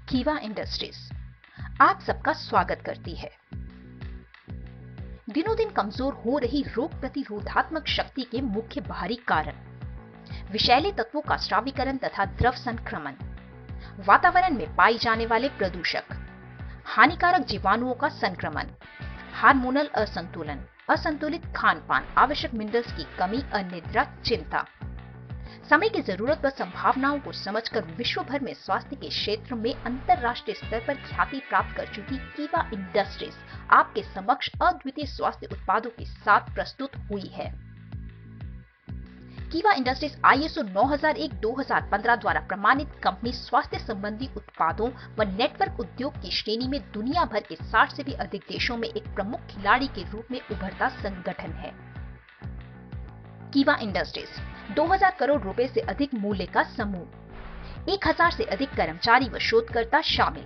कीवा इंडस्ट्रीज आप सबका स्वागत करती है। दिनों दिन कमजोर हो रही रोग प्रतिरोधात्मक शक्ति के मुख्य बाहरी कारण विषैले तत्वों का स्रावीकरण तथा द्रव संक्रमण, वातावरण में पाए जाने वाले प्रदूषक, हानिकारक जीवाणुओं का संक्रमण, हार्मोनल असंतुलन, असंतुलित खान पान, आवश्यक मिनरल्स की कमी, अनिद्रा, चिंता। समय की जरूरत व संभावनाओं को समझकर विश्व भर में स्वास्थ्य के क्षेत्र में अंतरराष्ट्रीय स्तर पर ख्याति प्राप्त कर चुकी कीवा इंडस्ट्रीज आपके समक्ष अद्वितीय स्वास्थ्य उत्पादों के साथ प्रस्तुत हुई है। कीवा इंडस्ट्रीज ISO 9001-2015 द्वारा प्रमाणित कंपनी स्वास्थ्य संबंधी उत्पादों व नेटवर्क उद्योग की श्रेणी में दुनिया भर के 60 से भी अधिक देशों में एक प्रमुख खिलाड़ी के रूप में उभरता संगठन है। कीवा इंडस्ट्रीज 2000 करोड़ रुपए से अधिक मूल्य का समूह, 1000 से अधिक कर्मचारी व शोधकर्ता शामिल,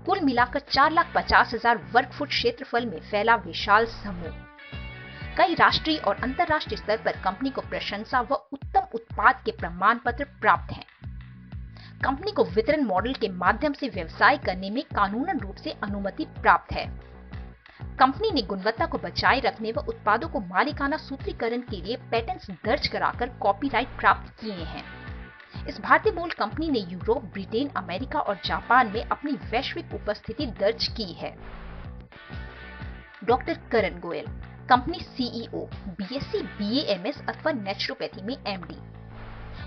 कुल मिलाकर 4,50,000 वर्ग फुट क्षेत्रफल में फैला विशाल समूह, कई राष्ट्रीय और अंतर्राष्ट्रीय स्तर पर कंपनी को प्रशंसा व उत्तम उत्पाद के प्रमाण पत्र प्राप्त हैं। कंपनी को वितरण मॉडल के माध्यम से व्यवसाय करने में कानूनन रूप से अनुमति प्राप्त है। कंपनी ने गुणवत्ता को बचाए रखने व उत्पादों को मालिकाना सूत्रीकरण के लिए पेटेंट्स दर्ज कराकर कॉपीराइट प्राप्त किए हैं। इस भारतीय मूल कंपनी ने यूरोप, ब्रिटेन, अमेरिका और जापान में अपनी वैश्विक उपस्थिति दर्ज की है। Doctor Karan Goyal, company CEO, BSc, BA, MS अथवा नेचुरोपैथी में MD।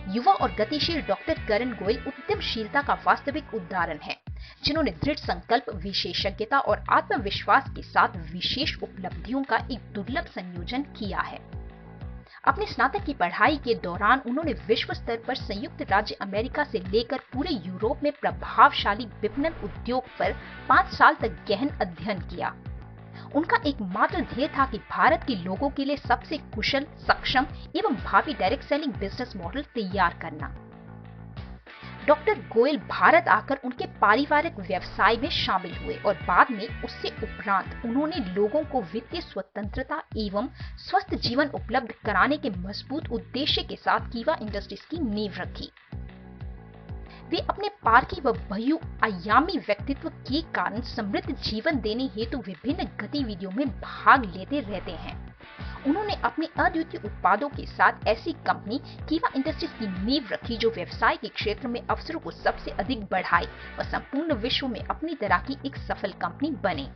युवा और गतिशील डॉक्टर करण गोयल उद्यमशीलता का वास्तविक उदाहरण है, जिन्होंने दृढ़ संकल्प, विशेषज्ञता और आत्मविश्वास के साथ विशेष उपलब्धियों का एक दुर्लभ संयोजन किया है। अपने स्नातक की पढ़ाई के दौरान उन्होंने विश्व स्तर पर संयुक्त राज्य अमेरिका से लेकर पूरे यूरोप में प्रभावशाली विपणन उद्योग पर 5 साल तक गहन अध्ययन किया। उनका एकमात्र ध्येय था कि भारत के लोगों के लिए सबसे कुशल, सक्षम एवं भावी डायरेक्ट सेलिंग बिजनेस मॉडल तैयार करना। डॉक्टर गोयल भारत आकर उनके पारिवारिक व्यवसाय में शामिल हुए और बाद में उससे उपरांत उन्होंने लोगों को वित्तीय स्वतंत्रता एवं स्वस्थ जीवन उपलब्ध कराने के मजबूत उद्देश्य के साथ कीवा इंडस्ट्रीज की नींव रखी। वे अपने पारखी व बहुआयामी व्यक्तित्व के कारण समृद्ध जीवन देने हेतु विभिन्न गतिविधियों में भाग लेते रहते हैं। उन्होंने अपने अद्वितीय उत्पादों के साथ ऐसी कंपनी कीवा इंडस्ट्रीज की नींव रखी जो व्यवसाय के क्षेत्र में अवसरों को सबसे अधिक बढ़ाए व संपूर्ण विश्व में अपनी तरह की एक सफल कंपनी बने।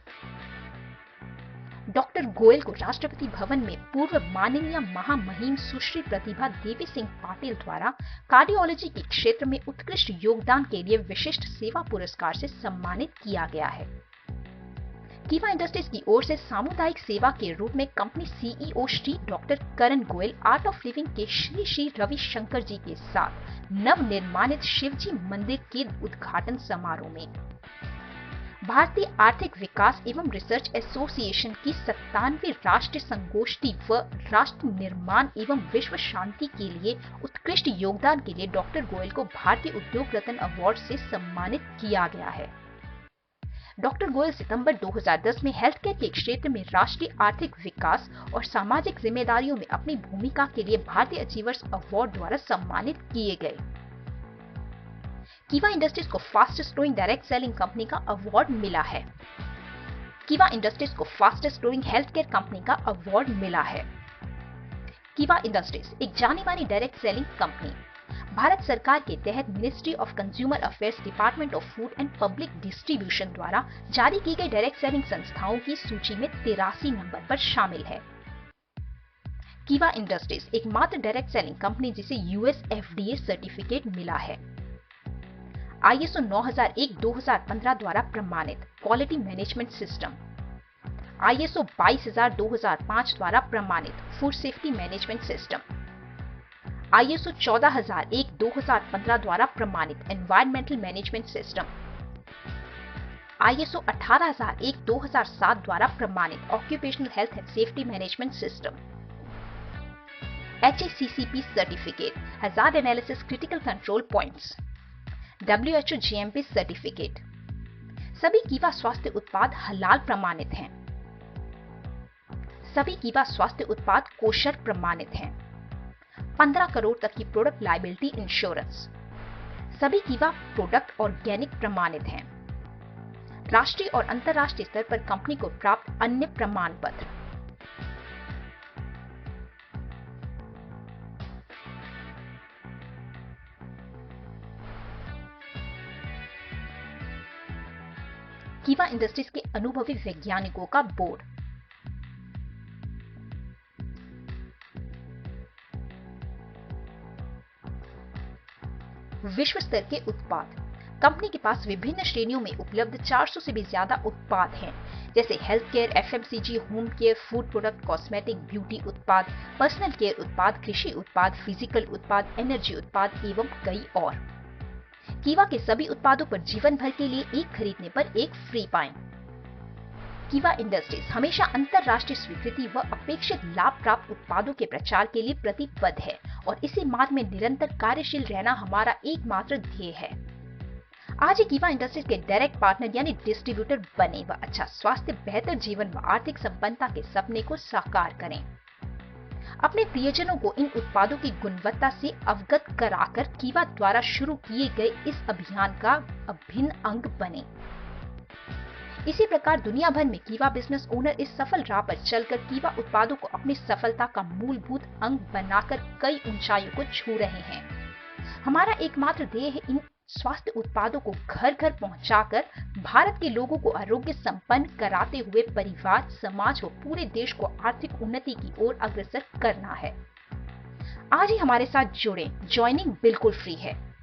डॉक्टर गोयल को राष्ट्रपति भवन में पूर्व माननीय महामहिम सुश्री प्रतिभा देवी सिंह पाटिल द्वारा कार्डियोलॉजी के क्षेत्र में उत्कृष्ट योगदान के लिए विशिष्ट सेवा पुरस्कार से सम्मानित किया गया है। कीवा इंडस्ट्रीज की ओर से सामुदायिक सेवा के रूप में company CEO Shri doctor Karan Goyal art of living के श्री रविशंकर जी के साथ नव निर्माणित शिवजी मंदिर के उद्घाटन समारोह में भारतीय आर्थिक विकास एवं रिसर्च एसोसिएशन की 97वीं राष्ट्रीय संगोष्ठी व राष्ट्र निर्माण एवं विश्व शांति के लिए उत्कृष्ट योगदान के लिए डॉक्टर गोयल को भारतीय उद्योग रत्न अवार्ड से सम्मानित किया गया है। डॉक्टर गोयल सितंबर 2010 में हेल्थ केयर के क्षेत्र में राष्ट्रीय आर्थिक विकास और सामाजिक जिम्मेदारियों में अपनी भूमिका के लिए भारतीय अचीवर्स अवार्ड द्वारा सम्मानित किए गए। कीवा इंडस्ट्रीज को fastest growing direct selling company का अवार्ड मिला है। कीवा इंडस्ट्रीज को fastest growing health care company का अवार्ड मिला है। कीवा इंडस्ट्रीज एक जानी मानी डायरेक्ट सेलिंग कंपनी, भारत सरकार के तहत ministry of consumer affairs, department of food and public distribution द्वारा जारी की गई डायरेक्ट सेलिंग संस्थाओं की सूची में 83 नंबर पर शामिल है। कीवा इंडस्ट्रीज एकमात्र डायरेक्ट सेलिंग कंपनी जिसे US FDA सर्टिफिकेट मिला है। ISO 9001-2015 द्वारा प्रमाणित क्वालिटी मैनेजमेंट सिस्टम, ISO 22,000-2005 द्वारा प्रमाणित food safety management system, ISO 14,001-2015 द्वारा प्रमाणित एनवायरमेंटल मैनेजमेंट सिस्टम, ISO 18,001-2007 द्वारा प्रमाणित occupational health and safety management system, HACCP certificate hazard analysis critical control points, WHO GMP certificate. सभी कीवा स्वास्थ्य उत्पाद हलाल प्रमाणित हैं। सभी कीवा स्वास्थ्य उत्पाद कोशर प्रमाणित हैं। 15 करोड़ तक की प्रोडक्ट लायबिलिटी इंश्योरेंस। सभी कीवा प्रोडक्ट ऑर्गेनिक प्रमाणित हैं। राष्ट्रीय और अंतर्राष्ट्रीय स्तर पर कंपनी को प्राप्त अन्य प्रमाण पत्र। कीवा इंडस्ट्रीज के अनुभवी वैज्ञानिकों का बोर्ड। विश्व स्तर के उत्पाद। कंपनी के पास विभिन्न श्रेणियों में उपलब्ध 400 से भी ज्यादा उत्पाद हैं, जैसे health care, FMCG, home care, food product, cosmetic, beauty उत्पाद, पर्सनल केयर उत्पाद, कृषि उत्पाद, फिजिकल उत्पाद, एनर्जी उत्पाद एवं कई और। कीवा के सभी उत्पादों पर जीवन भर के लिए एक खरीदने पर एक फ्री पाएं। कीवा इंडस्ट्रीज हमेशा अंतर्राष्ट्रीय स्वीकृति व अपेक्षित लाभ प्राप्त उत्पादों के प्रचार के लिए प्रतिबद्ध है और इसी मार्ग में निरंतर कार्यशील रहना हमारा एकमात्र ध्येय है। आज ही कीवा इंडस्ट्रीज के डायरेक्ट पार्टनर यानी डिस्ट्रीब्यूटर बने व अच्छा स्वास्थ्य, बेहतर जीवन व आर्थिक संपन्नता के सपने को साकार करें। अपने प्रियजनों को इन उत्पादों की गुणवत्ता से अवगत कराकर कीवा द्वारा शुरू किए गए इस अभियान का अभिन्न अंग बने। इसी प्रकार दुनिया भर में कीवा बिजनेस ओनर इस सफल राह पर चलकर कीवा उत्पादों को अपनी सफलता का मूलभूत अंग बनाकर कई ऊंचाइयों को छू रहे हैं। हमारा एकमात्र ध्येय है इन स्वास्थ्य उत्पादों को घर घर पहुंचाकर भारत के लोगों को आरोग्य संपन्न कराते हुए परिवार, समाज व पूरे देश को आर्थिक उन्नति की ओर अग्रसर करना है। आज ही हमारे साथ जुड़ें, ज्वाइनिंग बिल्कुल फ्री है।